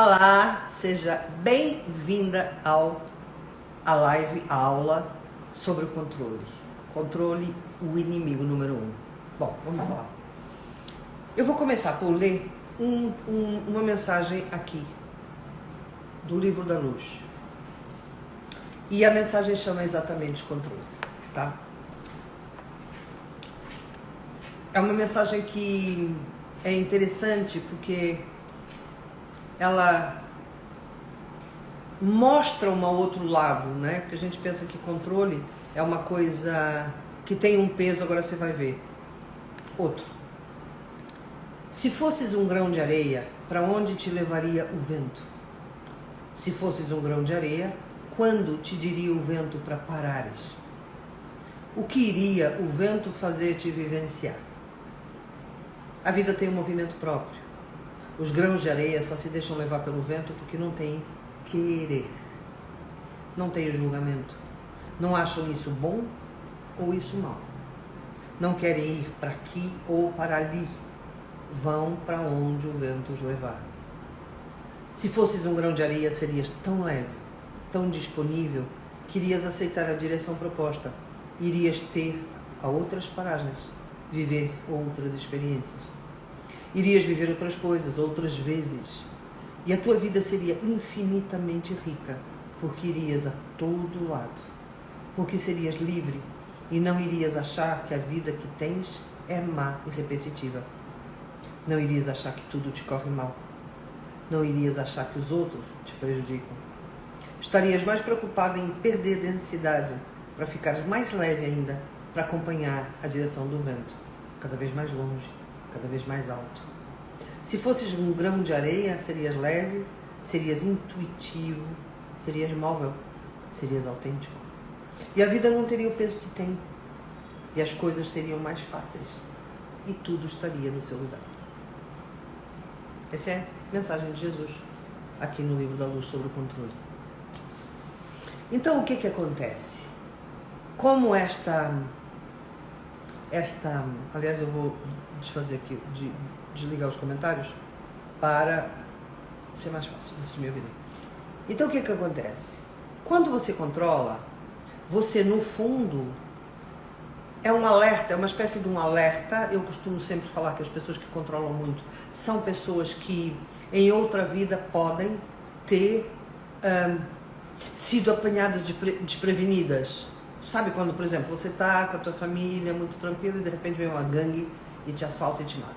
Olá, seja bem-vinda à live, à aula sobre o controle. Controle, o inimigo número 1. Bom, vamos falar. Eu vou começar por ler uma mensagem aqui, do Livro da Luz. E a mensagem chama exatamente controle, tá? É uma mensagem que é interessante porque ela mostra um outro lado, né? Porque a gente pensa que controle é uma coisa que tem um peso, agora você vai ver. Outro. Se fosses um grão de areia, para onde te levaria o vento? Se fosses um grão de areia, quando te diria o vento para parares? O que iria o vento fazer te vivenciar? A vida tem um movimento próprio. Os grãos de areia só se deixam levar pelo vento porque não tem querer. Não tem julgamento. Não acham isso bom ou isso mal. Não querem ir para aqui ou para ali. Vão para onde o vento os levar. Se fosses um grão de areia, serias tão leve, tão disponível, que irias aceitar a direção proposta. Irias ter a outras paragens, viver outras experiências. Irias viver outras coisas, outras vezes. E a tua vida seria infinitamente rica, porque irias a todo lado. Porque serias livre e não irias achar que a vida que tens é má e repetitiva. Não irias achar que tudo te corre mal. Não irias achar que os outros te prejudicam. Estarias mais preocupada em perder densidade, para ficares mais leve ainda, para acompanhar a direção do vento, cada vez mais longe, cada vez mais alto. Se fosses um grão de areia, serias leve, serias intuitivo, serias móvel, serias autêntico. E a vida não teria o peso que tem, e as coisas seriam mais fáceis, e tudo estaria no seu lugar. Essa é a mensagem de Jesus, aqui no Livro da Luz sobre o controle. Então, o que acontece? Como aliás, eu vou desfazer aqui, desligar os comentários para ser mais fácil vocês me ouvirem. Então, o que acontece? Quando você controla, você, no fundo, é um alerta, é uma espécie de um alerta. Eu costumo sempre falar que as pessoas que controlam muito são pessoas que, em outra vida, podem ter sido apanhadas desprevenidas. Sabe quando, por exemplo, você está com a tua família muito tranquila e de repente vem uma gangue e te assalta e te mata.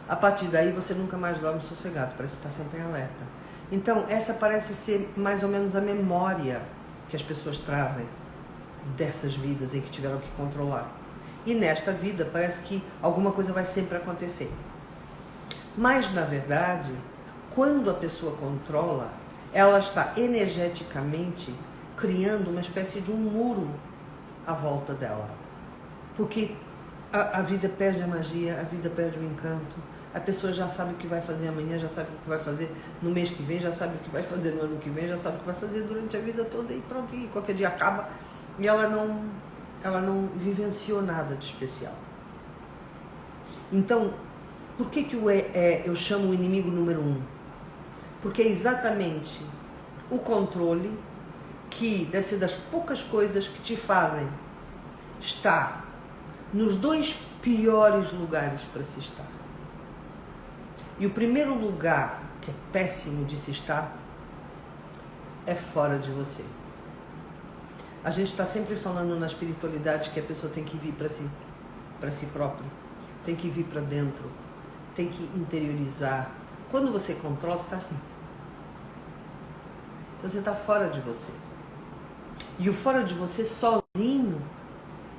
A partir daí você nunca mais dorme sossegado, parece que está sempre em alerta. Então essa parece ser mais ou menos a memória que as pessoas trazem dessas vidas em que tiveram que controlar. E nesta vida parece que alguma coisa vai sempre acontecer. Mas na verdade, quando a pessoa controla, ela está energeticamente criando uma espécie de um muro à volta dela. Porque a vida perde a magia, a vida perde o encanto, a pessoa já sabe o que vai fazer amanhã, já sabe o que vai fazer no mês que vem, já sabe o que vai fazer no ano que vem, já sabe o que vai fazer durante a vida toda e pronto, e qualquer dia acaba e ela não vivenciou nada de especial. Então, por que eu chamo o inimigo número 1? Porque é exatamente o controle que deve ser das poucas coisas que te fazem estar nos dois piores lugares para se estar. E o primeiro lugar que é péssimo de se estar é fora de você. A gente está sempre falando na espiritualidade que a pessoa tem que vir para si próprio, tem que vir para dentro, tem que interiorizar. Quando você controla, você está assim. Então você está fora de você. E o fora de você sozinho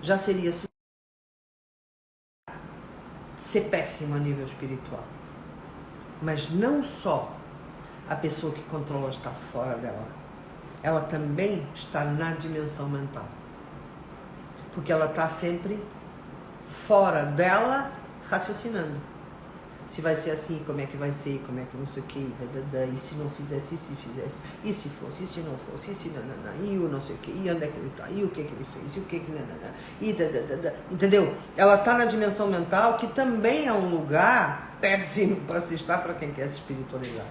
já seria ser péssimo a nível espiritual. Mas não só a pessoa que controla está fora dela, ela também está na dimensão mental. Porque ela está sempre fora dela, raciocinando. Se vai ser assim, como é que vai ser, como é que não sei o que, e se não fizesse, e se fizesse, e se fosse, e se não fosse, e se nananã, e o não sei o que, e onde é que ele está, e o que ele fez, e o que nananã, e entendeu? Ela está na dimensão mental, que também é um lugar péssimo para se estar para quem quer se espiritualizar.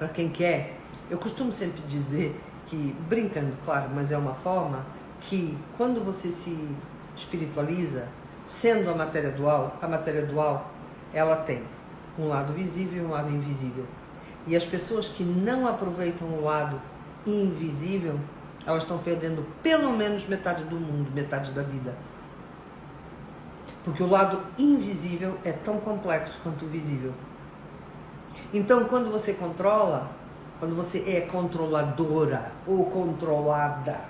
para quem quer. Eu costumo sempre dizer que, brincando, claro, mas é uma forma que quando você se espiritualiza, sendo a matéria dual, ela tem um lado visível e um lado invisível. E as pessoas que não aproveitam o lado invisível, elas estão perdendo pelo menos metade do mundo, metade da vida. Porque o lado invisível é tão complexo quanto o visível. Então, quando você controla, quando você é controladora ou controlada,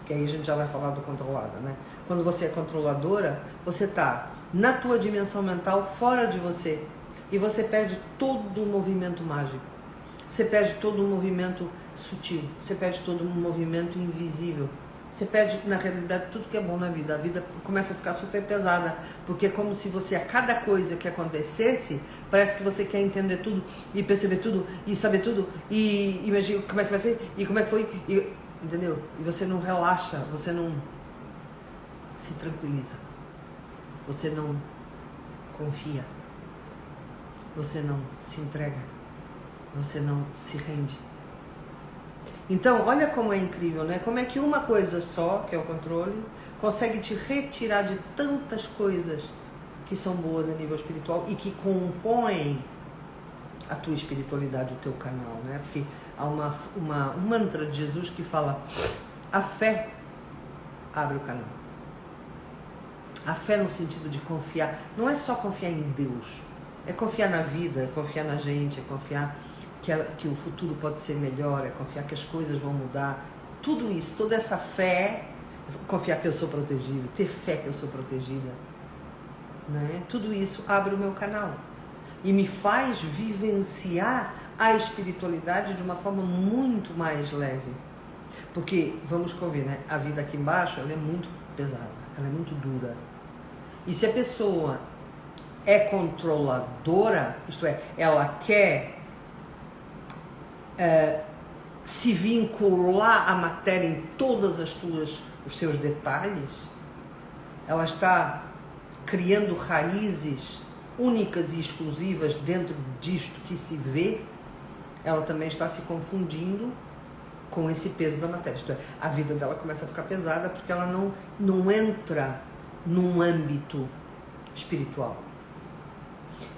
que aí a gente já vai falar do controlada, né? Quando você é controladora, você está na tua dimensão mental, fora de você. E você perde todo o movimento mágico. Você perde todo o movimento sutil. Você perde todo o movimento invisível. Você perde, na realidade, tudo que é bom na vida. A vida começa a ficar super pesada. Porque é como se você, a cada coisa que acontecesse, parece que você quer entender tudo, e perceber tudo, e saber tudo, e imaginar como é que vai ser, e como é que foi, entendeu? E você não relaxa, você não se tranquiliza. Você não confia. Você não se entrega. Você não se rende. Então, olha como é incrível, né? Como é que uma coisa só, que é o controle, consegue te retirar de tantas coisas que são boas a nível espiritual e que compõem a tua espiritualidade, o teu canal, né? Porque há um mantra de Jesus que fala: a fé abre o canal. A fé no sentido de confiar, não é só confiar em Deus, é confiar na vida, é confiar na gente, é confiar que o futuro pode ser melhor, é confiar que as coisas vão mudar. Tudo isso, toda essa fé, confiar que eu sou protegido, ter fé que eu sou protegida, né? Tudo isso abre o meu canal e me faz vivenciar a espiritualidade de uma forma muito mais leve. Porque, vamos convir, né? A vida aqui embaixo, ela é muito pesada, ela é muito dura. E se a pessoa é controladora, isto é, ela quer se vincular à matéria em todas os seus detalhes, ela está criando raízes únicas e exclusivas dentro disto que se vê, ela também está se confundindo com esse peso da matéria. Isto é, a vida dela começa a ficar pesada porque ela não entra num âmbito espiritual.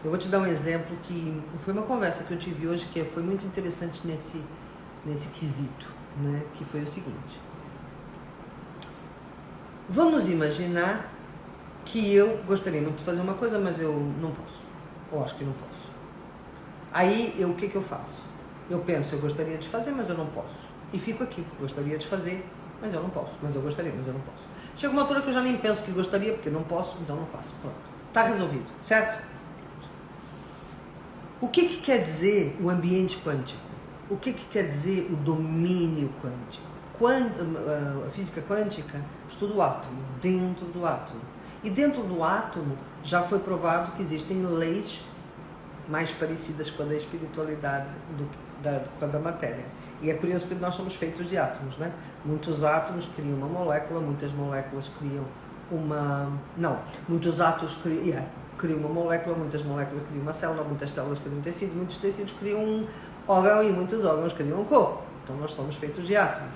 Eu vou te dar um exemplo que foi uma conversa que eu tive hoje que foi muito interessante nesse quesito, né? Que foi o seguinte: vamos imaginar que eu gostaria muito de fazer uma coisa, mas eu não posso. Eu acho que não posso. Aí, o que eu faço? Eu penso, eu gostaria de fazer, mas eu não posso. E fico aqui, gostaria de fazer, mas eu não posso. Mas eu gostaria, mas eu não posso. Chega uma altura que eu já nem penso que gostaria, porque eu não posso, então eu não faço. Pronto. Tá resolvido, certo? O que quer dizer o ambiente quântico? O que quer dizer o domínio quântico? A física quântica estuda o átomo, dentro do átomo. E dentro do átomo já foi provado que existem leis mais parecidas com a da espiritualidade com a da matéria. E é curioso porque nós somos feitos de átomos, né? Muitos átomos criam uma molécula, muitas moléculas criam uma... Não, muitos átomos criam uma molécula, muitas moléculas criam uma célula, muitas células criam um tecido, muitos tecidos criam um órgão e muitos órgãos criam um corpo. Então nós somos feitos de átomos.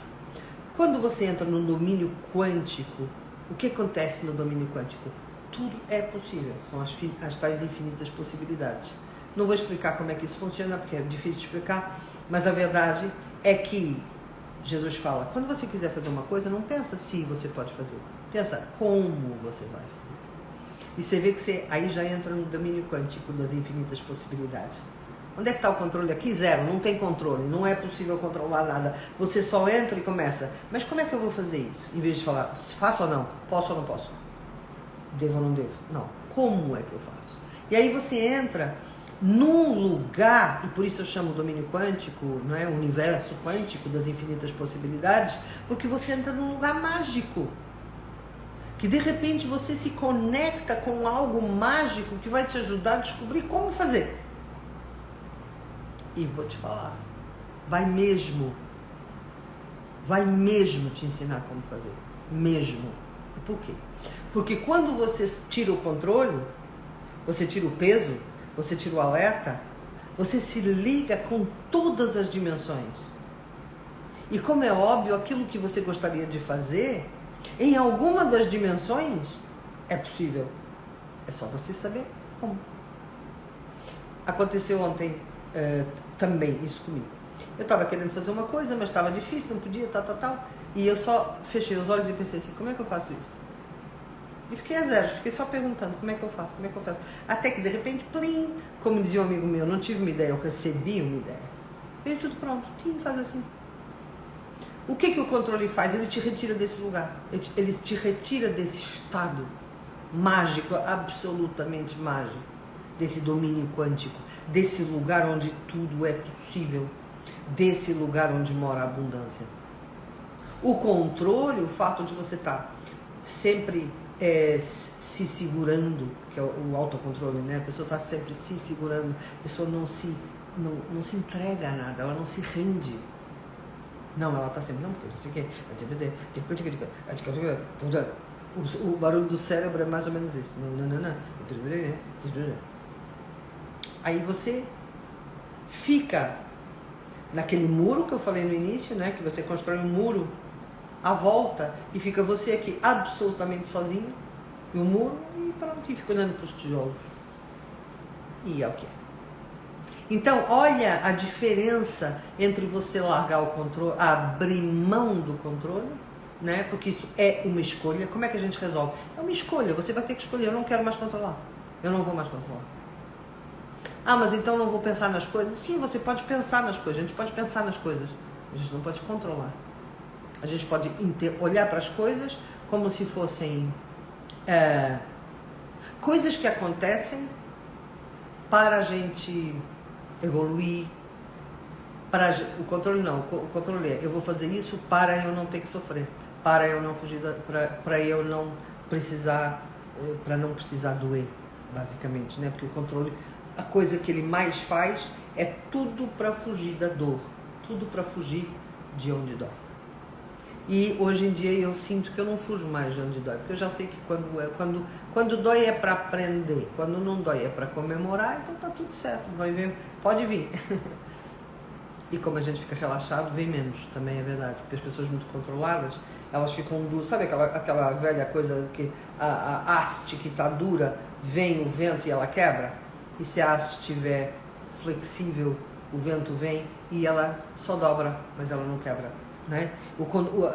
Quando você entra no domínio quântico, o que acontece no domínio quântico? Tudo é possível, são as tais infinitas possibilidades. Não vou explicar como é que isso funciona, porque é difícil de explicar, mas a verdade é que Jesus fala, quando você quiser fazer uma coisa, não pensa se você pode fazer, pensa como você vai fazer. E você vê que você aí já entra no domínio quântico das infinitas possibilidades. Onde é que está o controle aqui? Zero, não tem controle, não é possível controlar nada. Você só entra e começa, mas como é que eu vou fazer isso? Em vez de falar, faço ou não? Posso ou não posso? Devo ou não devo? Não. Como é que eu faço? E aí você entra num lugar, e por isso eu chamo o domínio quântico, não é? O universo quântico das infinitas possibilidades, porque você entra num lugar mágico. Que de repente você se conecta com algo mágico que vai te ajudar a descobrir como fazer. E vou te falar, vai mesmo te ensinar como fazer, mesmo. Por quê? Porque quando você tira o controle, você tira o peso, você tira o alerta, Você se liga com todas as dimensões. E como é óbvio, aquilo que você gostaria de fazer, em alguma das dimensões, é possível. É só você saber como. Aconteceu ontem também isso comigo. Eu estava querendo fazer uma coisa, mas estava difícil, não podia, tal. E eu só fechei os olhos e pensei assim, como é que eu faço isso? E fiquei a zero, fiquei só perguntando, como é que eu faço? Até que de repente, plim, como dizia um amigo meu, não tive uma ideia, eu recebi uma ideia. Veio tudo pronto, faz assim. O que o controle faz? Ele te retira desse lugar, ele te retira desse estado mágico, absolutamente mágico, desse domínio quântico, desse lugar onde tudo é possível, desse lugar onde mora a abundância. O controle, o fato de você estar sempre se segurando, que é o autocontrole, né? A pessoa está sempre se segurando, a pessoa não se entrega a nada, ela não se rende. Não, ela está sempre, não, porque não sei o quê. O barulho do cérebro é mais ou menos isso. Aí você fica naquele muro que eu falei no início, né? Que você constrói um muro à volta e fica você aqui absolutamente sozinho, e o muro, e pronto, e fica olhando para os tijolos. E é o que é. Então, olha a diferença entre você largar o controle, abrir mão do controle, né? Porque isso é uma escolha. Como é que a gente resolve? É uma escolha, você vai ter que escolher. Eu não quero mais controlar, eu não vou mais controlar. Ah, mas então não vou pensar nas coisas? Sim, você pode pensar nas coisas, a gente pode pensar nas coisas, a gente não pode controlar. A gente pode olhar para as coisas como se fossem coisas que acontecem para a gente evoluir. O controle não, o controle é, eu vou fazer isso para eu não ter que sofrer, para eu não fugir, para eu não precisar, para não precisar doer, basicamente, né? Porque o controle, a coisa que ele mais faz é tudo para fugir da dor, tudo para fugir de onde dói. E hoje em dia eu sinto que eu não fujo mais de onde dói, porque eu já sei que quando dói é para aprender, quando não dói é para comemorar, então tá tudo certo, vai vir, pode vir. E como a gente fica relaxado, vem menos, também é verdade, porque as pessoas muito controladas, elas ficam duras, sabe aquela velha coisa que a haste que tá dura, vem o vento e ela quebra? E se a haste estiver flexível, o vento vem e ela só dobra, mas ela não quebra. Né?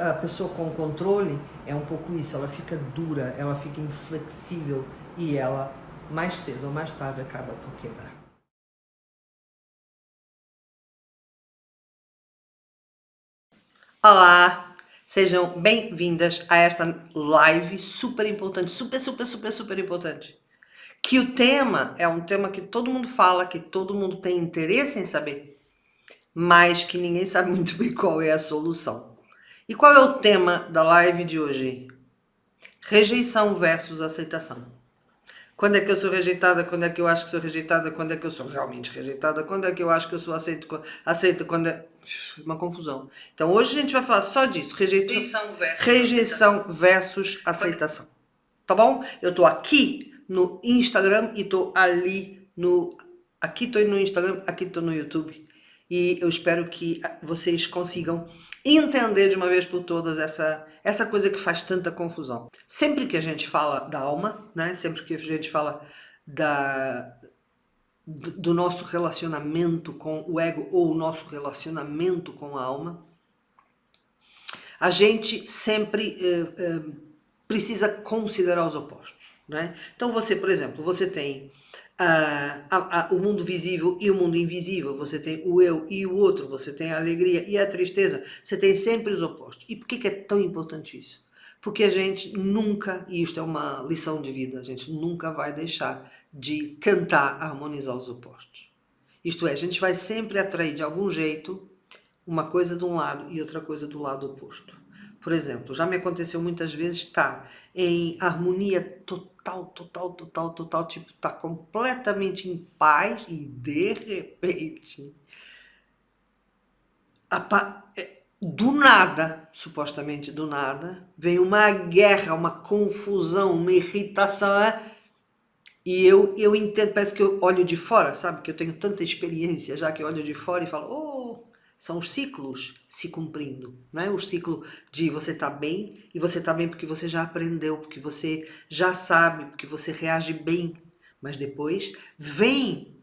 A pessoa com controle é um pouco isso, ela fica dura, ela fica inflexível e ela mais cedo ou mais tarde acaba por quebrar. Olá, sejam bem-vindas a esta live super importante, super importante. Que o tema é um tema que todo mundo fala, que todo mundo tem interesse em saber, mas que ninguém sabe muito bem qual é a solução. E qual é o tema da live de hoje? Rejeição versus aceitação. Quando é que eu sou rejeitada? Quando é que eu acho que sou rejeitada? Quando é que eu sou realmente rejeitada? Quando é que eu acho que eu sou aceita? Quando é... Uma confusão. Então hoje a gente vai falar só disso. Rejeição versus aceitação. Tá bom? Eu tô aqui no Instagram e tô ali no... Aqui tô no Instagram, aqui tô no YouTube. E eu espero que vocês consigam entender de uma vez por todas essa coisa que faz tanta confusão. Sempre que a gente fala da alma, né? Sempre que a gente fala do nosso relacionamento com o ego ou o nosso relacionamento com a alma, a gente sempre precisa considerar os opostos, né? Então você, por exemplo, você tem o mundo visível e o mundo invisível, você tem o eu e o outro, você tem a alegria e a tristeza, você tem sempre os opostos. E por que é tão importante isso? Porque a gente nunca, e isto é uma lição de vida, a gente nunca vai deixar de tentar harmonizar os opostos. Isto é, a gente vai sempre atrair de algum jeito uma coisa de um lado e outra coisa do lado oposto. Por exemplo, já me aconteceu muitas vezes estar em harmonia total, tipo, tá completamente em paz e de repente, do nada, supostamente do nada, vem uma guerra, uma confusão, uma irritação, E eu entendo, parece que eu olho de fora, sabe? Que eu tenho tanta experiência já que eu olho de fora e falo, oh, são os ciclos se cumprindo, né? O ciclo de você tá bem, e você tá bem porque você já aprendeu, porque você já sabe, porque você reage bem. Mas depois vem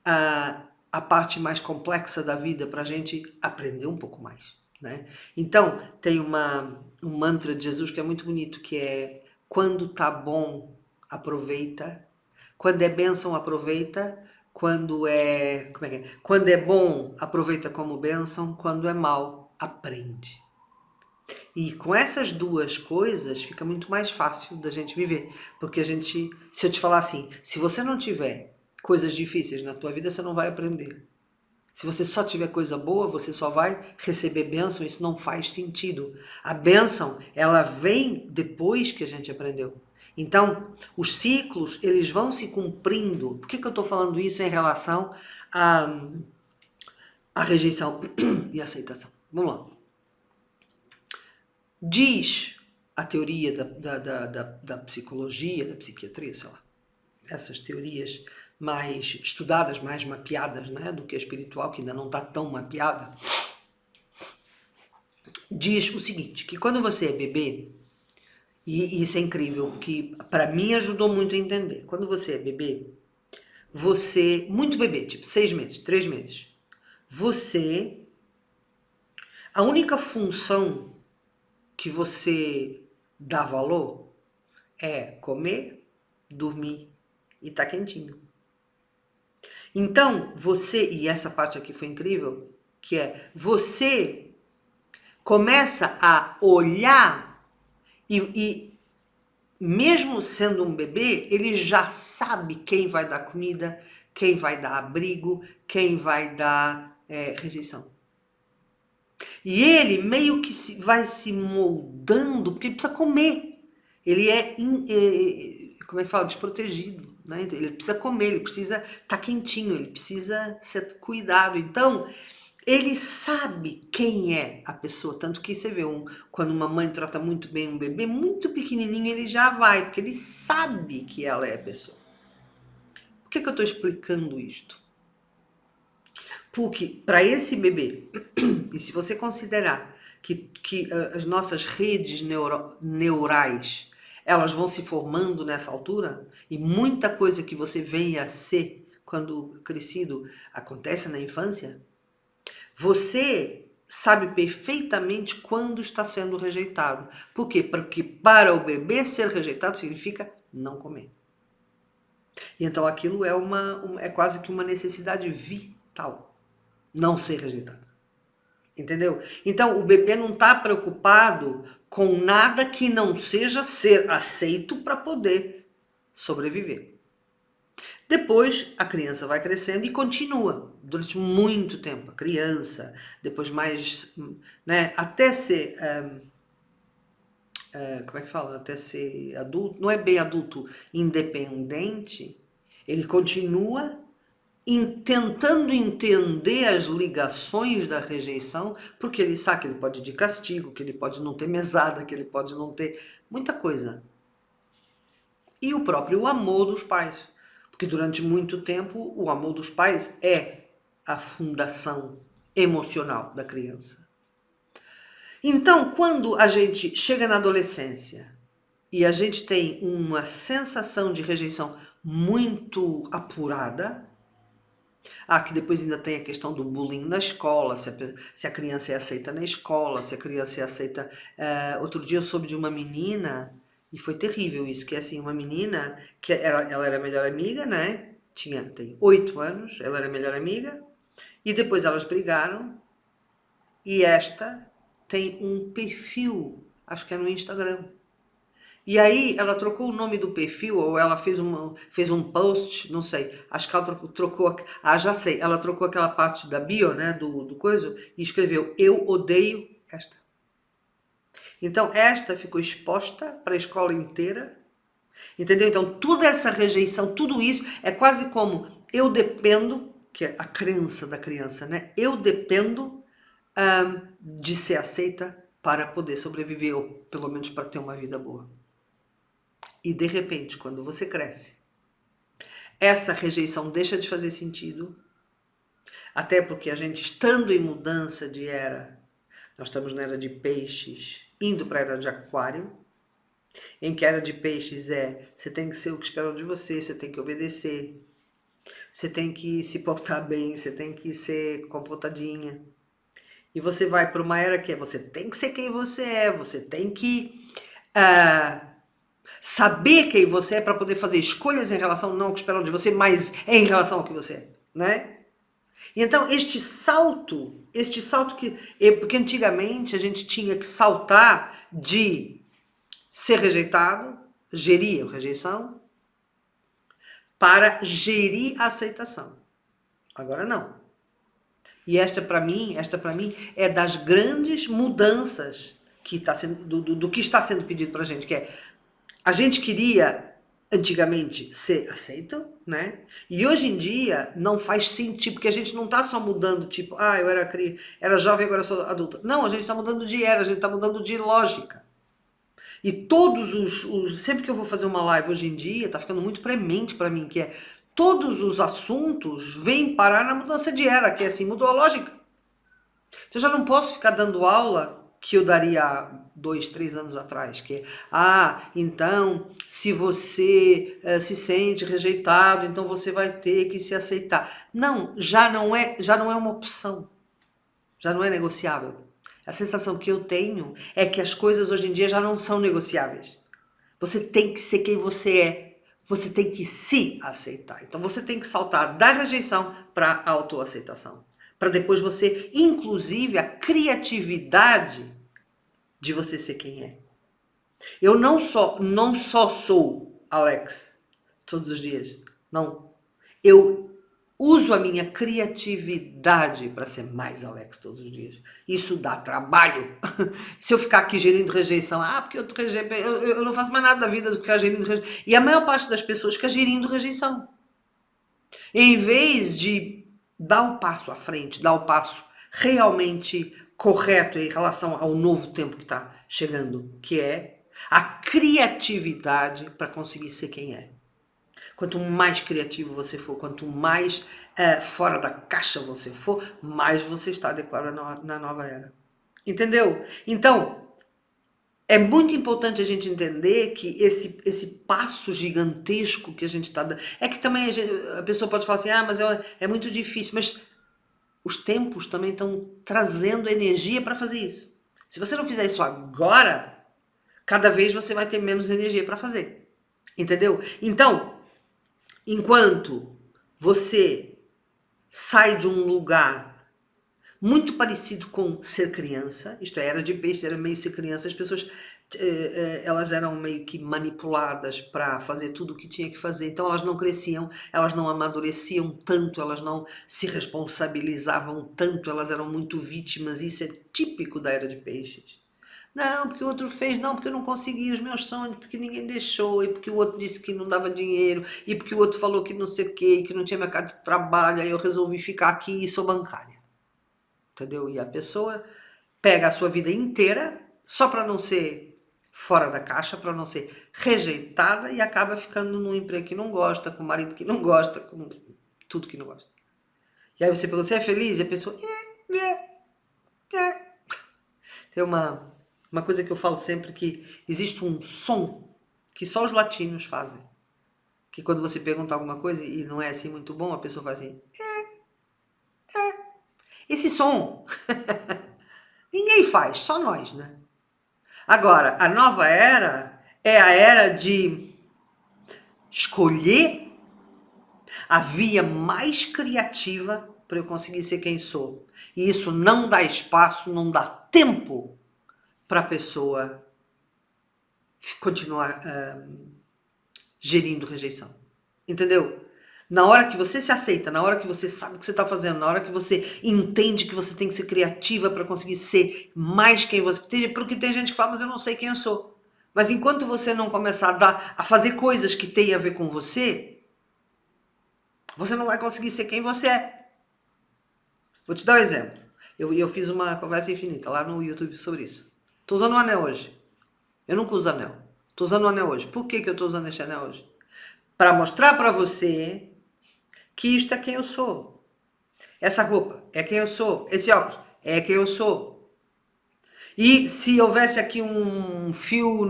a parte mais complexa da vida para a gente aprender um pouco mais, né? Então, tem um mantra de Jesus que é muito bonito, que é: quando tá bom, aproveita. Quando é bênção, aproveita. Quando é, como é que é? Quando é bom, aproveita como bênção. Quando é mal, aprende. E com essas duas coisas fica muito mais fácil da gente viver. Porque a gente, se eu te falar assim, se você não tiver coisas difíceis na tua vida, você não vai aprender. Se você só tiver coisa boa, você só vai receber bênção, isso não faz sentido. A bênção, ela vem depois que a gente aprendeu. Então, os ciclos, eles vão se cumprindo. Por que eu estou falando isso em relação à rejeição e aceitação? Vamos lá. Diz a teoria da psicologia, da psiquiatria, sei lá, essas teorias mais estudadas, mais mapeadas, né, do que a espiritual, que ainda não está tão mapeada, diz o seguinte, que quando você é bebê, e isso é incrível, porque para mim ajudou muito a entender, quando você é bebê, você, muito bebê, tipo 6 meses, 3 meses, você, a única função que você dá valor é comer, dormir e tá quentinho. Então, você, e essa parte aqui foi incrível, que é, você começa a olhar e mesmo sendo um bebê, ele já sabe quem vai dar comida, quem vai dar abrigo, quem vai dar rejeição. E ele meio que vai se moldando, porque ele precisa comer. Ele como é que fala? Desprotegido, né? Ele precisa comer, ele precisa estar quentinho, ele precisa ser cuidado. Então, ele sabe quem é a pessoa. Tanto que você vê, quando uma mãe trata muito bem um bebê, muito pequenininho, ele já vai, porque ele sabe que ela é a pessoa. Por que eu estou explicando isto? Porque para esse bebê, e se você considerar que as nossas redes neurais, elas vão se formando nessa altura, e muita coisa que você venha a ser quando crescido acontece na infância, você sabe perfeitamente quando está sendo rejeitado. Por quê? Porque para o bebê ser rejeitado significa não comer. E então aquilo é quase que uma necessidade vital. Não ser rejeitado. Entendeu? Então, o bebê não está preocupado com nada que não seja ser aceito para poder sobreviver. Depois, a criança vai crescendo e continua durante muito tempo. A criança, depois mais, né, até ser, como é que fala? Até ser adulto, não é bem adulto, independente, ele continua tentando entender as ligações da rejeição, porque ele sabe que ele pode ir de castigo, que ele pode não ter mesada, que ele pode não ter muita coisa. E o próprio amor dos pais, porque durante muito tempo o amor dos pais é a fundação emocional da criança. Então, quando a gente chega na adolescência e a gente tem uma sensação de rejeição muito apurada, que depois ainda tem a questão do bullying na escola, se a criança é aceita na escola, se a criança é aceita... outro dia eu soube de uma menina, e foi terrível isso, que é assim, uma menina, que ela era melhor amiga, né? Tem 8 anos, ela era melhor amiga, e depois elas brigaram, e esta tem um perfil, acho que é no Instagram. E aí ela trocou o nome do perfil, ou ela fez um post, não sei, acho que ela trocou, já sei, ela trocou aquela parte da bio, né, do coisa, e escreveu, eu odeio esta. Então esta ficou exposta para a escola inteira, entendeu? Então toda essa rejeição, tudo isso é quase como, eu dependo, que é a crença da criança, né, eu dependo de ser aceita para poder sobreviver, ou pelo menos para ter uma vida boa. E de repente, quando você cresce, essa rejeição deixa de fazer sentido, até porque a gente, estando em mudança de era, nós estamos na era de peixes, indo para a era de aquário, em que a era de peixes você tem que ser o que esperam de você, você tem que obedecer, você tem que se portar bem, você tem que ser comportadinha. E você vai para uma era que você tem que ser quem você tem que saber quem você é para poder fazer escolhas em relação não ao que esperam de você, mas em relação ao que você é, né? E então este salto porque antigamente a gente tinha que saltar de ser rejeitado, gerir a rejeição, para gerir a aceitação. Agora não. E esta para mim é das grandes mudanças que está sendo, do que está sendo pedido para a gente, que é, a gente queria antigamente ser aceito, né? E hoje em dia não faz sentido, porque a gente não está só mudando, tipo, eu era jovem, agora sou adulta. Não, a gente está mudando de era, a gente está mudando de lógica. E todos sempre que eu vou fazer uma live hoje em dia, tá ficando muito premente para mim, que é todos os assuntos vêm parar na mudança de era, que é assim, mudou a lógica. Então eu já não posso ficar dando aula que eu daria há 2, 3 anos atrás, que então, se você se sente rejeitado, então você vai ter que se aceitar. Não, já não é uma opção, já não é negociável. A sensação que eu tenho é que as coisas hoje em dia já não são negociáveis. Você tem que ser quem você é. Você tem que se aceitar. Então você tem que saltar da rejeição para a autoaceitação. Para depois você, inclusive, a criatividade de você ser quem é. Eu não só sou Alex todos os dias. Não. Eu uso a minha criatividade para ser mais Alex todos os dias. Isso dá trabalho. Se eu ficar aqui gerindo rejeição, porque eu não faço mais nada da vida do que ficar gerindo rejeição. E a maior parte das pessoas fica gerindo rejeição. Em vez de dar o passo à frente, dar o passo realmente correto em relação ao novo tempo que está chegando, que é a criatividade para conseguir ser quem é. Quanto mais criativo você for, quanto mais fora da caixa você for, mais você está adequado na nova era. Entendeu? Então, é muito importante a gente entender que esse passo gigantesco que a gente está dando... É que também a pessoa pode falar assim, mas é muito difícil, mas os tempos também estão trazendo energia para fazer isso. Se você não fizer isso agora, cada vez você vai ter menos energia para fazer. Entendeu? Então, enquanto você sai de um lugar muito parecido com ser criança, isto é, era de peixe, era meio ser criança, as pessoas elas eram meio que manipuladas para fazer tudo o que tinha que fazer, então elas não cresciam, elas não amadureciam tanto, elas não se responsabilizavam tanto, elas eram muito vítimas, isso é típico da era de peixes. Não, porque o outro fez, não, porque eu não consegui os meus sonhos, porque ninguém deixou, e porque o outro disse que não dava dinheiro, e porque o outro falou que não sei o quê, que não tinha mercado de trabalho, aí eu resolvi ficar aqui e sou bancária. Entendeu? E a pessoa pega a sua vida inteira só para não ser fora da caixa, para não ser rejeitada e acaba ficando num emprego que não gosta, com um marido que não gosta, com tudo que não gosta. E aí você pergunta, você é feliz? E a pessoa, Tem uma coisa que eu falo sempre, que existe um som que só os latinos fazem. Que quando você pergunta alguma coisa e não é assim muito bom, a pessoa faz assim, Esse som, ninguém faz, só nós, né? Agora, a nova era é a era de escolher a via mais criativa para eu conseguir ser quem sou. E isso não dá espaço, não dá tempo para a pessoa continuar gerindo rejeição. Entendeu? Na hora que você se aceita, na hora que você sabe o que você está fazendo, na hora que você entende que você tem que ser criativa para conseguir ser mais quem você... Porque tem gente que fala, mas eu não sei quem eu sou. Mas enquanto você não começar a fazer coisas que têm a ver com você, você não vai conseguir ser quem você é. Vou te dar um exemplo. Eu fiz uma conversa infinita lá no YouTube sobre isso. Estou usando um anel hoje. Eu nunca uso anel. Estou usando um anel hoje. Por que eu estou usando este anel hoje? para mostrar para você que isto é quem eu sou. Essa roupa é quem eu sou. Esse óculos é quem eu sou. E se houvesse aqui um fio,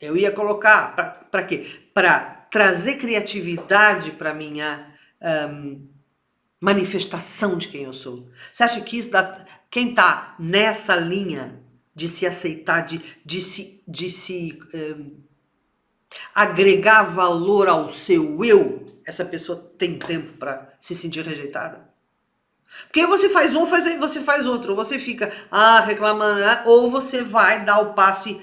eu ia colocar. Para quê? Para trazer criatividade para minha manifestação de quem eu sou. Você acha que isso dá... Quem está nessa linha de se aceitar, de se agregar valor ao seu eu, essa pessoa tem tempo para se sentir rejeitada? Porque você faz um, você faz outro, ou você fica reclamando, ou você vai dar o passe,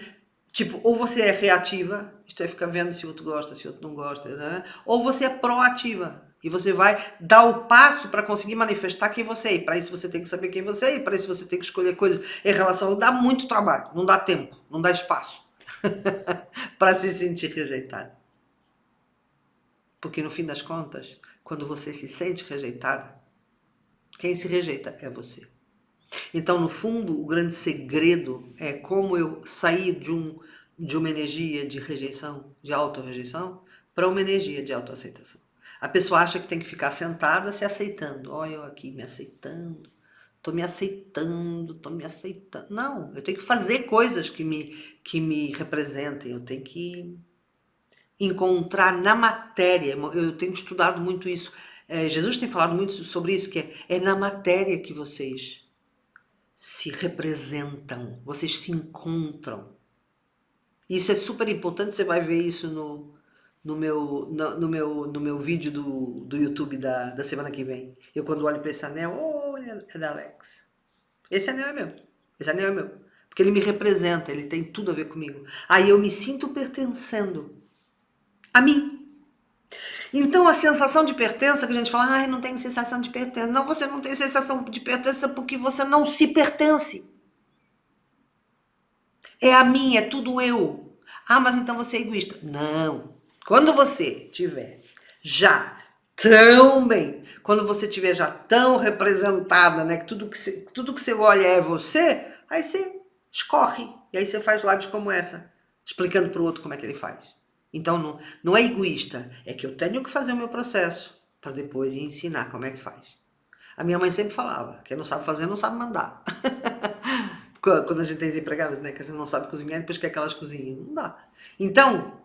tipo, ou você é reativa, isto é, fica vendo se o outro gosta, se o outro não gosta, né? Ou você é proativa, e você vai dar o passo para conseguir manifestar quem você é. E para isso você tem que saber quem você é, e para isso você tem que escolher coisas em relação... Dá muito trabalho, não dá tempo, não dá espaço para se sentir rejeitado. Porque no fim das contas, quando você se sente rejeitada, quem se rejeita é você. Então, no fundo, o grande segredo é como eu sair de uma energia de rejeição, de auto-rejeição, para uma energia de autoaceitação. A pessoa acha que tem que ficar sentada se aceitando. Olha eu aqui me aceitando, tô me aceitando, tô me aceitando. Não, eu tenho que fazer coisas que me representem, eu tenho que encontrar na matéria. Eu tenho estudado muito isso. Jesus tem falado muito sobre isso, que é na matéria que vocês se representam, vocês se encontram. Isso é super importante, você vai ver isso no meu vídeo do YouTube da semana que vem. Eu quando olho para esse anel, é da Alex. Esse anel é meu, esse anel é meu. Porque ele me representa, ele tem tudo a ver comigo. Aí eu me sinto pertencendo a mim. Então a sensação de pertença que a gente fala, não tenho sensação de pertença. Não, você não tem sensação de pertença porque você não se pertence. É a mim, é tudo eu. Mas então você é egoísta. Não. Quando você tiver já tão bem, quando você tiver já tão representada, né, que tudo que você olha é você, aí você escorre. E aí você faz lives como essa, explicando para o outro como é que ele faz. Então não é egoísta, é que eu tenho que fazer o meu processo para depois ensinar como é que faz. A minha mãe sempre falava, quem não sabe fazer não sabe mandar. Quando a gente tem desempregadas, né, que a gente não sabe cozinhar, depois quer que elas cozinhem, não dá. Então,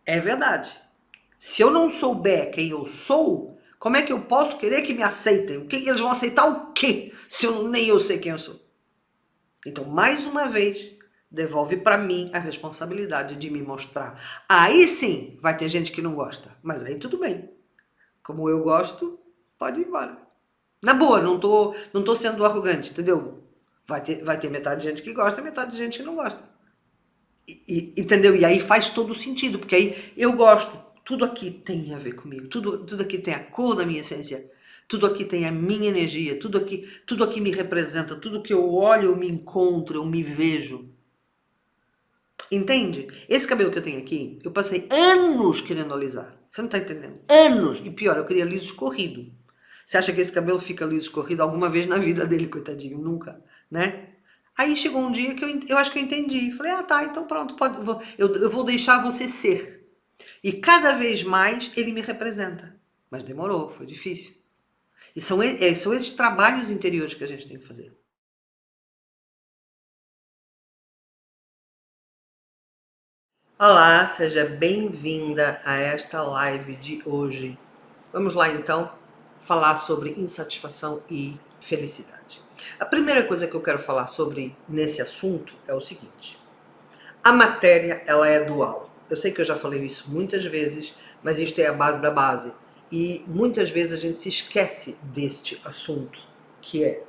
é verdade. Se eu não souber quem eu sou, como é que eu posso querer que me aceitem? Eles vão aceitar o quê? Se nem eu sei quem eu sou. Então, mais uma vez, devolve para mim a responsabilidade de me mostrar. Aí sim, vai ter gente que não gosta. Mas aí tudo bem. Como eu gosto, pode ir embora. Na boa, não tô sendo arrogante, entendeu? Vai ter metade de gente que gosta e metade de gente que não gosta. Entendeu? E aí faz todo o sentido, porque aí eu gosto. Tudo aqui tem a ver comigo. Tudo aqui tem a cor da minha essência. Tudo aqui tem a minha energia. Tudo aqui me representa. Tudo que eu olho, eu me encontro, eu me vejo. Entende? Esse cabelo que eu tenho aqui, eu passei anos querendo alisar. Você não tá entendendo? Anos! E pior, eu queria liso escorrido. Você acha que esse cabelo fica liso escorrido alguma vez na vida dele, coitadinho? Nunca, né? Aí chegou um dia que eu acho que eu entendi. Falei, tá, então pronto, eu vou deixar você ser. E cada vez mais ele me representa. Mas demorou, foi difícil. E são esses trabalhos interiores que a gente tem que fazer. Olá, seja bem-vinda a esta live de hoje. Vamos lá então falar sobre insatisfação e felicidade. A primeira coisa que eu quero falar sobre nesse assunto é o seguinte: a matéria, ela é dual. Eu sei que eu já falei isso muitas vezes, mas isto é a base da base. E muitas vezes a gente se esquece deste assunto, que é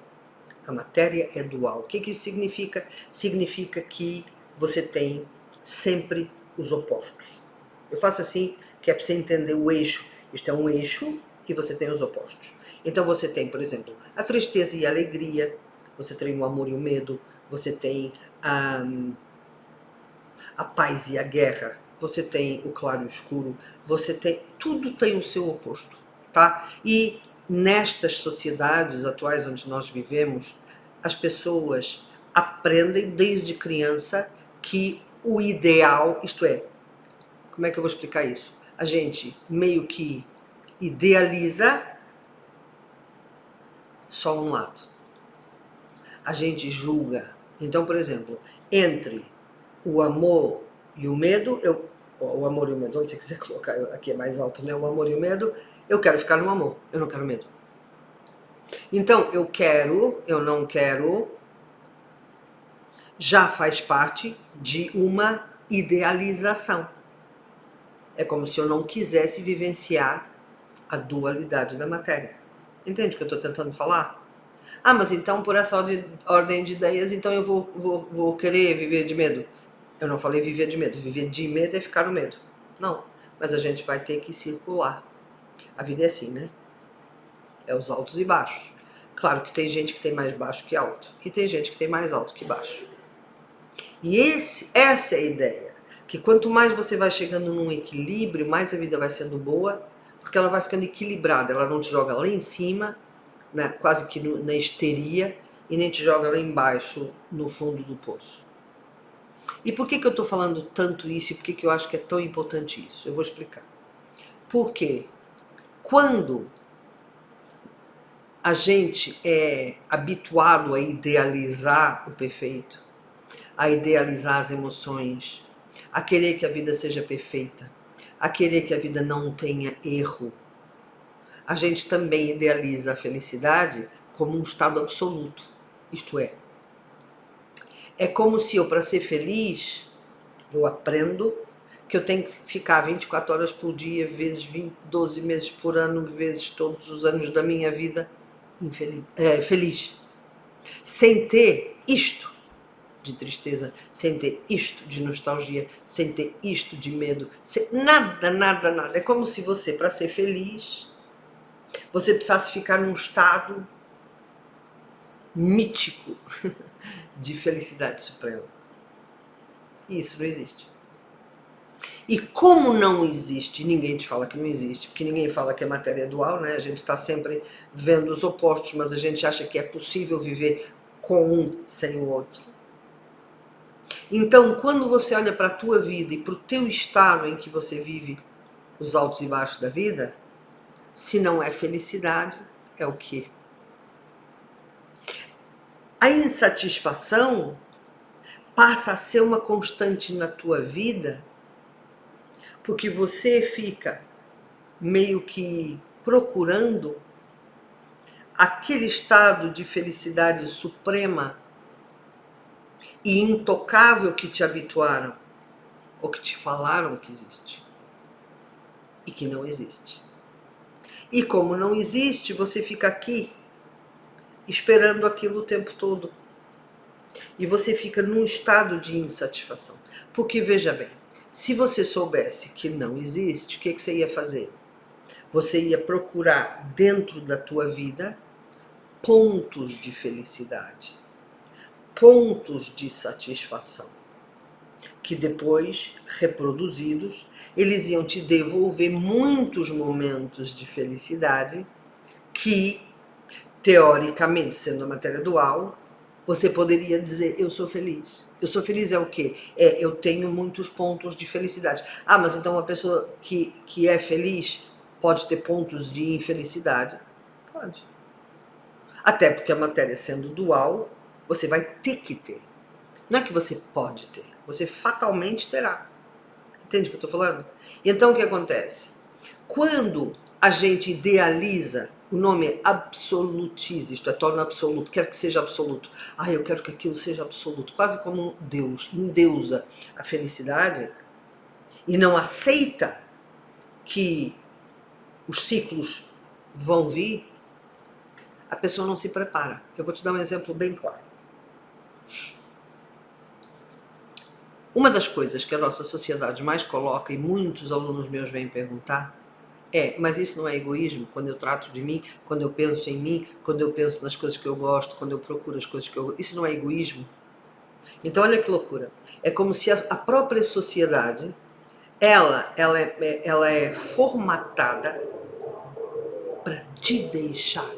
a matéria é dual. O que isso significa? Significa que você tem sempre os opostos. Eu faço assim, que é para você entender o eixo. Isto é um eixo e você tem os opostos. Então você tem, por exemplo, a tristeza e a alegria, você tem o amor e o medo, você tem a paz e a guerra, você tem o claro e o escuro, você tem... Tudo tem o seu oposto, tá? E nestas sociedades atuais onde nós vivemos, as pessoas aprendem desde criança que o ideal, isto é, como é que eu vou explicar isso? A gente meio que idealiza só um lado. A gente julga. Então, por exemplo, entre o amor e o medo, o amor e o medo, onde você quiser colocar, aqui é mais alto, né? O amor e o medo, eu quero ficar no amor, eu não quero medo. Então, eu não quero, já faz parte de uma idealização. É como se eu não quisesse vivenciar a dualidade da matéria. Entende o que eu estou tentando falar? Ah, mas então por essa ordem de ideias, então eu vou querer viver de medo. Eu não falei viver de medo. Viver de medo é ficar no medo. Não, mas a gente vai ter que circular. A vida é assim, né? É os altos e baixos. Claro que tem gente que tem mais baixo que alto. E tem gente que tem mais alto que baixo. E essa é a ideia. Que quanto mais você vai chegando num equilíbrio, mais a vida vai sendo boa, porque ela vai ficando equilibrada. Ela não te joga lá em cima, né, quase que na histeria, e nem te joga lá embaixo, no fundo do poço. E por que eu estou falando tanto isso e por que eu acho que é tão importante isso? Eu vou explicar. Porque quando a gente é habituado a idealizar o perfeito, a idealizar as emoções, a querer que a vida seja perfeita, a querer que a vida não tenha erro, a gente também idealiza a felicidade como um estado absoluto. Isto é como se eu, para ser feliz, eu aprendo que eu tenho que ficar 24 horas por dia, vezes 12 meses por ano, vezes todos os anos da minha vida feliz. Sem ter isto de tristeza, sem ter isto de nostalgia, sem ter isto de medo, nada. É como se você, para ser feliz, você precisasse ficar num estado mítico de felicidade suprema. E isso não existe. E como não existe, ninguém te fala que não existe, porque ninguém fala que é matéria dual, né? A gente está sempre vendo os opostos, mas a gente acha que é possível viver com um sem o outro. Então, quando você olha para a tua vida e para o teu estado em que você vive os altos e baixos da vida, se não é felicidade, é o quê? A insatisfação passa a ser uma constante na tua vida, porque você fica meio que procurando aquele estado de felicidade suprema e intocável que te habituaram ou que te falaram que existe e que não existe. E como não existe, você fica aqui esperando aquilo o tempo todo. E você fica num estado de insatisfação. Porque, veja bem, se você soubesse que não existe, o que você ia fazer? Você ia procurar dentro da tua vida pontos de felicidade, pontos de satisfação, que depois, reproduzidos, eles iam te devolver muitos momentos de felicidade que, teoricamente, sendo a matéria dual, você poderia dizer, eu sou feliz. Eu sou feliz é o quê? Eu tenho muitos pontos de felicidade. Ah, mas então uma pessoa que é feliz pode ter pontos de infelicidade? Pode. Até porque a matéria sendo dual, você vai ter que ter. Não é que você pode ter, você fatalmente terá. Entende o que eu estou falando? E então o que acontece? Quando a gente idealiza, o nome é absolutiza, isto é, torna absoluto, quer que seja absoluto. Ah, eu quero que aquilo seja absoluto, quase como um Deus, endeusa a felicidade e não aceita que os ciclos vão vir, a pessoa não se prepara. Eu vou te dar um exemplo bem claro. Uma das coisas que a nossa sociedade mais coloca, e muitos alunos meus vêm perguntar, mas isso não é egoísmo? Quando eu trato de mim, quando eu penso em mim, quando eu penso nas coisas que eu gosto, quando eu procuro as coisas que eu gosto, isso não é egoísmo? Então olha que loucura. É como se a própria sociedade, ela é formatada para te deixar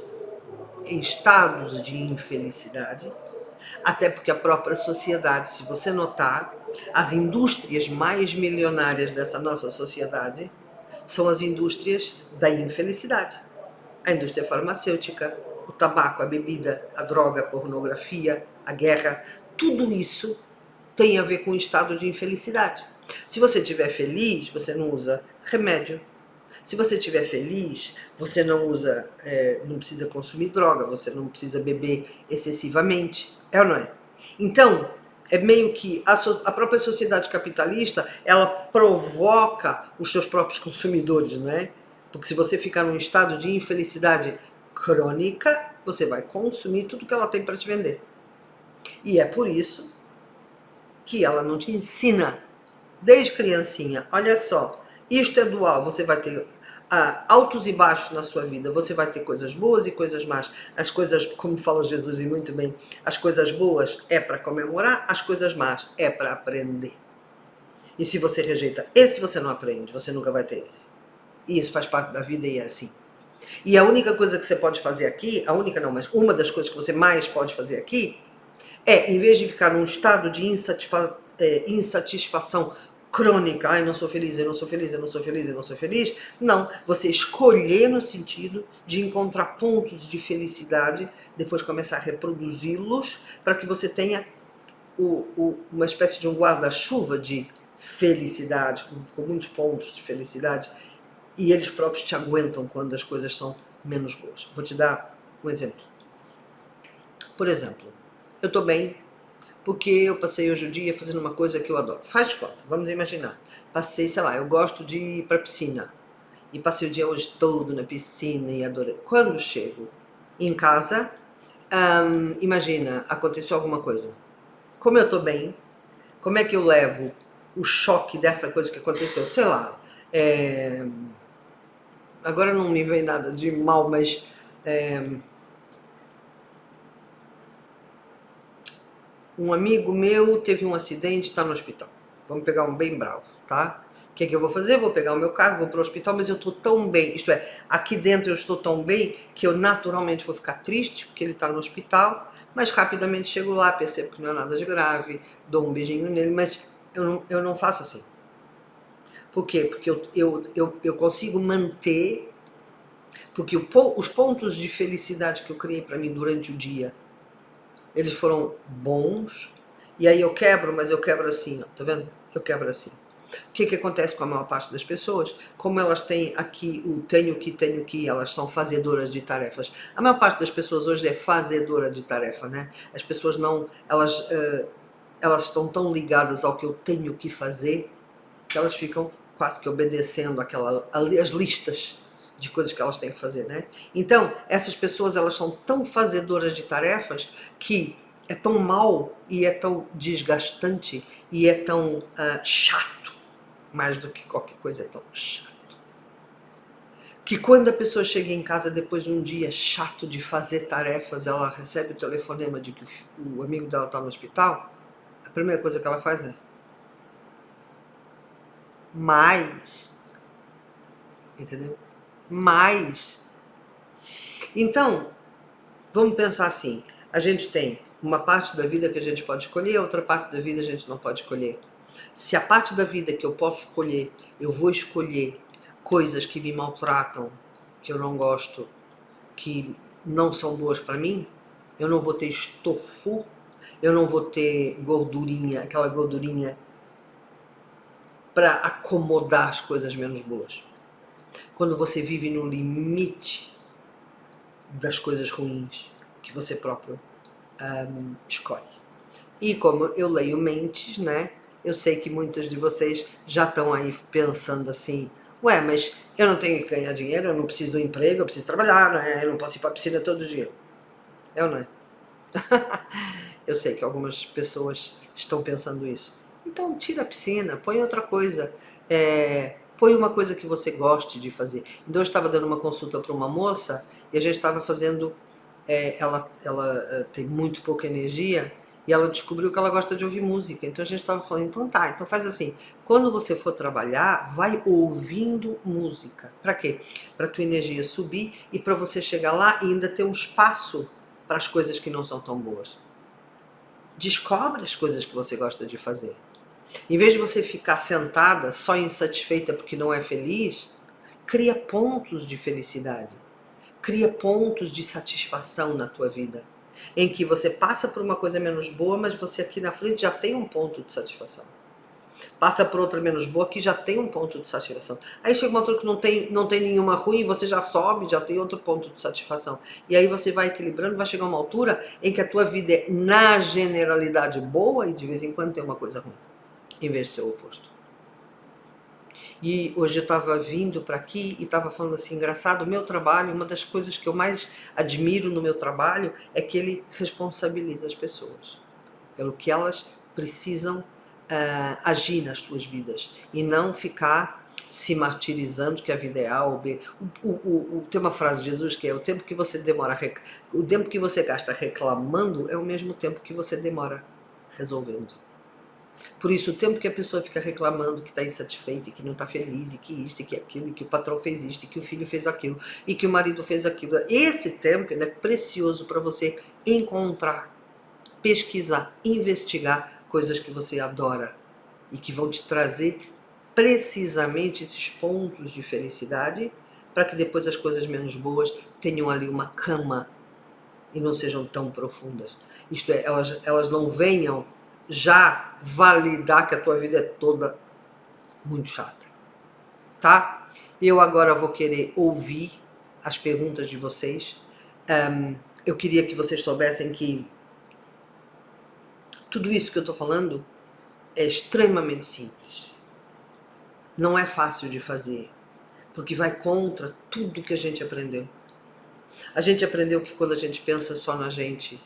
em estados de infelicidade, até porque a própria sociedade, se você notar, as indústrias mais milionárias dessa nossa sociedade são as indústrias da infelicidade. A indústria farmacêutica, o tabaco, a bebida, a droga, a pornografia, a guerra, tudo isso tem a ver com o estado de infelicidade. Se você estiver feliz, você não usa remédio. Se você estiver feliz, você não usa, não precisa consumir droga, você não precisa beber excessivamente. É ou não é? Então, é meio que a própria sociedade capitalista, ela provoca os seus próprios consumidores, não é? Porque se você ficar num estado de infelicidade crônica, você vai consumir tudo que ela tem para te vender. E é por isso que ela não te ensina desde criancinha. Olha só, isto é dual, você vai ter altos e baixos na sua vida, você vai ter coisas boas e coisas más. As coisas, como fala Jesus e muito bem, as coisas boas é para comemorar, as coisas más é para aprender. E se você rejeita esse, você não aprende, você nunca vai ter esse. E isso faz parte da vida e é assim. E a única coisa que você pode fazer aqui, a única não, mas uma das coisas que você mais pode fazer aqui, é, em vez de ficar num estado de insatisfação crônica, ai, não sou feliz, eu não sou feliz, eu não sou feliz, eu não sou feliz, não, você escolher no sentido de encontrar pontos de felicidade, depois começar a reproduzi-los, para que você tenha uma espécie de um guarda-chuva de felicidade, com muitos pontos de felicidade, e eles próprios te aguentam quando as coisas são menos boas. Vou te dar um exemplo. Por exemplo, eu estou bem porque eu passei hoje o dia fazendo uma coisa que eu adoro. Faz de conta, vamos imaginar. Passei, sei lá, eu gosto de ir para a piscina. E passei o dia hoje todo na piscina e adorei. Quando chego em casa, imagina, aconteceu alguma coisa. Como eu estou bem, como é que eu levo o choque dessa coisa que aconteceu? Sei lá, agora não me vem nada de mal, mas um amigo meu teve um acidente e está no hospital. Vamos pegar um bem bravo, tá? O que é que eu vou fazer? Vou pegar o meu carro, vou para o hospital, mas eu estou tão bem, isto é, aqui dentro eu estou tão bem que eu naturalmente vou ficar triste porque ele está no hospital, mas rapidamente chego lá, percebo que não é nada de grave, dou um beijinho nele, mas eu não faço assim. Por quê? Porque eu consigo manter, porque os pontos de felicidade que eu criei para mim durante o dia, eles foram bons, e aí eu quebro, mas eu quebro assim, ó, tá vendo? Eu quebro assim. O que acontece com a maior parte das pessoas? Como elas têm aqui o tenho que, elas são fazedoras de tarefas. A maior parte das pessoas hoje é fazedora de tarefa, né? As pessoas não, elas estão tão ligadas ao que eu tenho que fazer, que elas ficam quase que obedecendo as listas de coisas que elas têm que fazer, né? Então, essas pessoas, elas são tão fazedoras de tarefas que é tão mal e é tão desgastante e é tão chato, mais do que qualquer coisa é tão chato, que quando a pessoa chega em casa depois de um dia chato de fazer tarefas, ela recebe o telefonema de que o amigo dela está no hospital, a primeira coisa que ela faz é mais, entendeu? Mais. Então, vamos pensar assim, a gente tem uma parte da vida que a gente pode escolher, outra parte da vida a gente não pode escolher. Se a parte da vida que eu posso escolher, eu vou escolher coisas que me maltratam, que eu não gosto, que não são boas para mim, eu não vou ter estofo, eu não vou ter gordurinha, aquela gordurinha para acomodar as coisas menos boas. Quando você vive no limite das coisas ruins que você próprio escolhe. E como eu leio mentes, né? Eu sei que muitos de vocês já estão aí pensando assim, ué, mas eu não tenho que ganhar dinheiro, eu não preciso do emprego, eu preciso trabalhar, né? Eu não posso ir para a piscina todo dia. É ou não é? Eu sei que algumas pessoas estão pensando isso. Então tira a piscina, põe outra coisa. Põe uma coisa que você goste de fazer. Então eu estava dando uma consulta para uma moça e a gente estava fazendo. Ela tem muito pouca energia e ela descobriu que ela gosta de ouvir música. Então a gente estava falando, então tá, então faz assim, quando você for trabalhar, vai ouvindo música. Para quê? Para tua energia subir e para você chegar lá e ainda ter um espaço para as coisas que não são tão boas. Descobre as coisas que você gosta de fazer. Em vez de você ficar sentada só insatisfeita porque não é feliz, Cria pontos de felicidade. Cria pontos de satisfação na tua vida, em que você passa por uma coisa menos boa, mas você aqui na frente já tem um ponto de satisfação. Passa por outra menos boa, que já tem um ponto de satisfação. Aí chega uma altura que não tem nenhuma ruim, você já sobe, já tem outro ponto de satisfação. E aí você vai equilibrando, vai chegar uma altura em que a tua vida é, na generalidade, boa e de vez em quando tem uma coisa ruim, em vez de ser o oposto. E hoje eu estava vindo para aqui e estava falando assim, engraçado, o meu trabalho, uma das coisas que eu mais admiro no meu trabalho é que ele responsabiliza as pessoas pelo que elas precisam agir nas suas vidas e não ficar se martirizando que a vida é A ou B. Tem uma frase de Jesus que é: o tempo que você o tempo que você gasta reclamando é o mesmo tempo que você demora resolvendo. Por isso, o tempo que a pessoa fica reclamando que está insatisfeita, e que não está feliz, e que isto, e que aquilo, e que o patrão fez isto, e que o filho fez aquilo, e que o marido fez aquilo, esse tempo ele é precioso para você encontrar, pesquisar, investigar coisas que você adora e que vão te trazer precisamente esses pontos de felicidade para que depois as coisas menos boas tenham ali uma cama e não sejam tão profundas. Isto é, elas não venham já validar que a tua vida é toda muito chata, tá? Eu agora vou querer ouvir as perguntas de vocês. Eu queria que vocês soubessem que tudo isso que eu estou falando é extremamente simples. Não é fácil de fazer, porque vai contra tudo que a gente aprendeu. A gente aprendeu que quando a gente pensa só na gente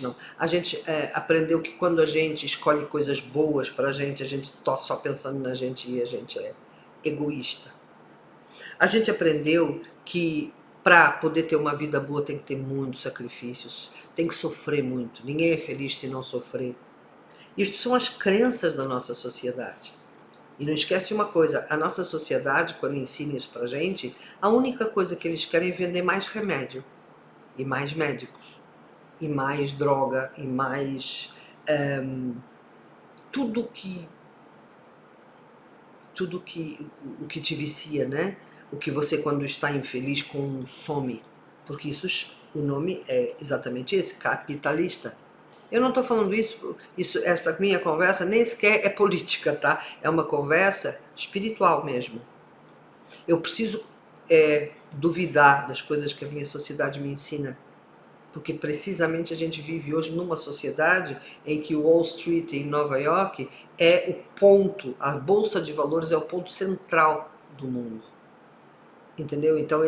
não, a gente aprendeu que quando a gente escolhe coisas boas pra gente, a gente está só pensando na gente e a gente é egoísta. A gente aprendeu que para poder ter uma vida boa tem que ter muitos sacrifícios, tem que sofrer muito, ninguém é feliz se não sofrer. Isto são as crenças da nossa sociedade. E não esquece uma coisa, a nossa sociedade, quando ensina isso pra gente, a única coisa que eles querem é vender mais remédio, e mais médicos, e mais droga, e mais tudo que o que te vicia, né? O que você, quando está infeliz, consome. Porque o nome é exatamente esse, capitalista. Eu não estou falando esta minha conversa nem sequer é política, tá? É uma conversa espiritual mesmo. Eu preciso duvidar das coisas que a minha sociedade me ensina, porque precisamente a gente vive hoje numa sociedade em que o Wall Street em Nova York é o ponto, a Bolsa de Valores é o ponto central do mundo. Entendeu? Então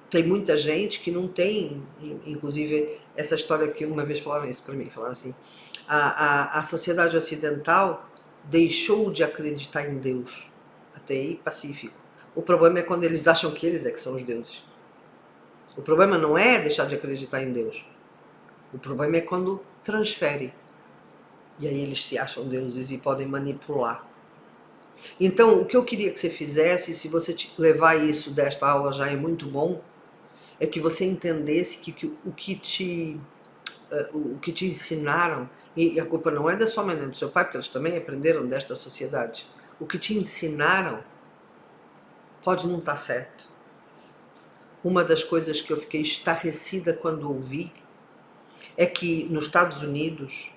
tem muita gente que não tem, inclusive essa história que uma vez falaram isso para mim, falaram assim, a sociedade ocidental deixou de acreditar em Deus, até aí pacífico. O problema é quando eles acham que eles é que são os deuses. O problema não é deixar de acreditar em Deus. O problema é quando transfere. E aí eles se acham deuses e podem manipular. Então, o que eu queria que você fizesse, se você levar isso desta aula já é muito bom, é que você entendesse que o que te ensinaram, e a culpa não é da sua mãe nem do seu pai, porque eles também aprenderam desta sociedade. O que te ensinaram pode não estar certo. Uma das coisas que eu fiquei estarrecida quando ouvi é que nos Estados Unidos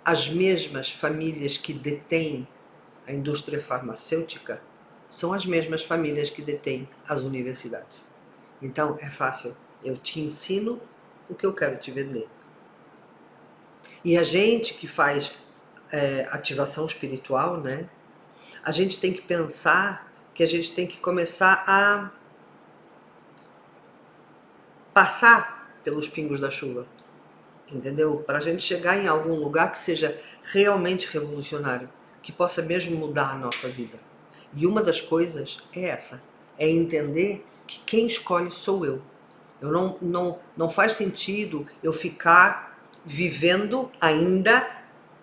as mesmas famílias que detêm a indústria farmacêutica são as mesmas famílias que detêm as universidades. Então é fácil, eu te ensino o que eu quero te vender. E a gente que faz ativação espiritual, né? A gente tem que pensar que a gente tem que começar a passar pelos pingos da chuva, entendeu? Para a gente chegar em algum lugar que seja realmente revolucionário, que possa mesmo mudar a nossa vida. E uma das coisas é essa, é entender que quem escolhe sou eu. Não faz sentido eu ficar vivendo ainda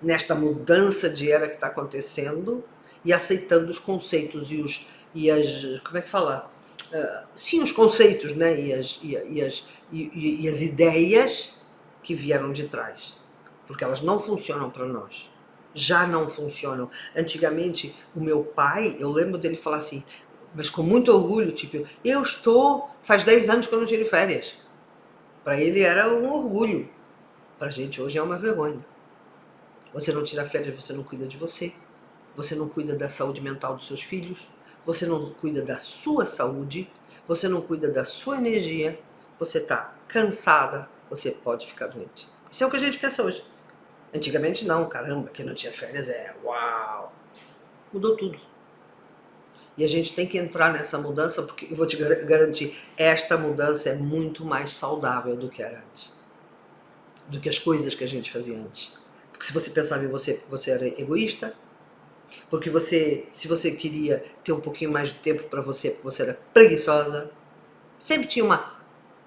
nesta mudança de era que está acontecendo e aceitando os conceitos e as como é que fala? Sim, os conceitos, né? E as ideias que vieram de trás, porque elas não funcionam para nós. Já não funcionam. Antigamente, o meu pai, eu lembro dele falar assim, mas com muito orgulho, tipo, faz 10 anos que eu não tiro férias. Para ele era um orgulho. Pra gente hoje é uma vergonha. Você não tira férias, você não cuida de você. Você não cuida da saúde mental dos seus filhos. Você não cuida da sua saúde. Você não cuida da sua energia. Você tá cansada. Você pode ficar doente. Isso é o que a gente pensa hoje. Antigamente não, caramba, quem não tinha férias uau. Mudou tudo. E a gente tem que entrar nessa mudança, porque eu vou te garantir, esta mudança é muito mais saudável do que era antes. Do que as coisas que a gente fazia antes. Porque se você pensava em você, você era egoísta. Porque se você queria ter um pouquinho mais de tempo para você, você era preguiçosa. Sempre tinha uma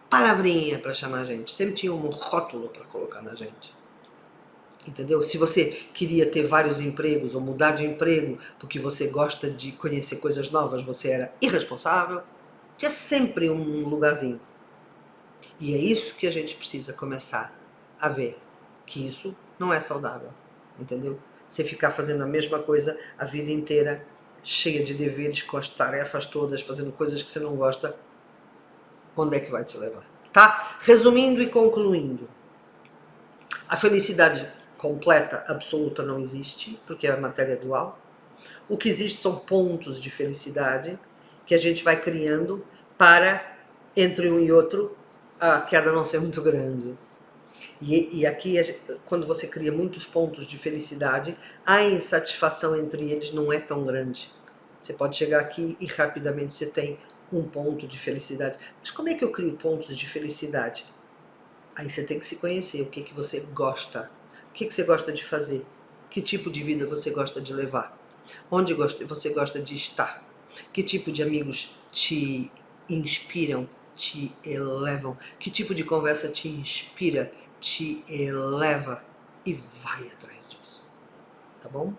palavrinha para chamar a gente. Sempre tinha um rótulo para colocar na gente. Entendeu? Se você queria ter vários empregos ou mudar de emprego porque você gosta de conhecer coisas novas, você era irresponsável. Tinha sempre um lugarzinho. E é isso que a gente precisa começar a ver, que isso não é saudável, entendeu? Você ficar fazendo a mesma coisa a vida inteira, cheia de deveres, com as tarefas todas, fazendo coisas que você não gosta, onde é que vai te levar? Tá? Resumindo e concluindo, a felicidade completa, absoluta, não existe, porque é matéria dual. O que existe são pontos de felicidade que a gente vai criando para, entre um e outro, a queda não ser muito grande. E aqui, quando você cria muitos pontos de felicidade, a insatisfação entre eles não é tão grande. Você pode chegar aqui e rapidamente você tem um ponto de felicidade. Mas como é que eu crio pontos de felicidade? Aí você tem que se conhecer, o que você gosta. O que você gosta de fazer? Que tipo de vida você gosta de levar? Onde você gosta de estar? Que tipo de amigos te inspiram, te elevam? Que tipo de conversa te inspira, te eleva? E vai atrás disso. Tá bom?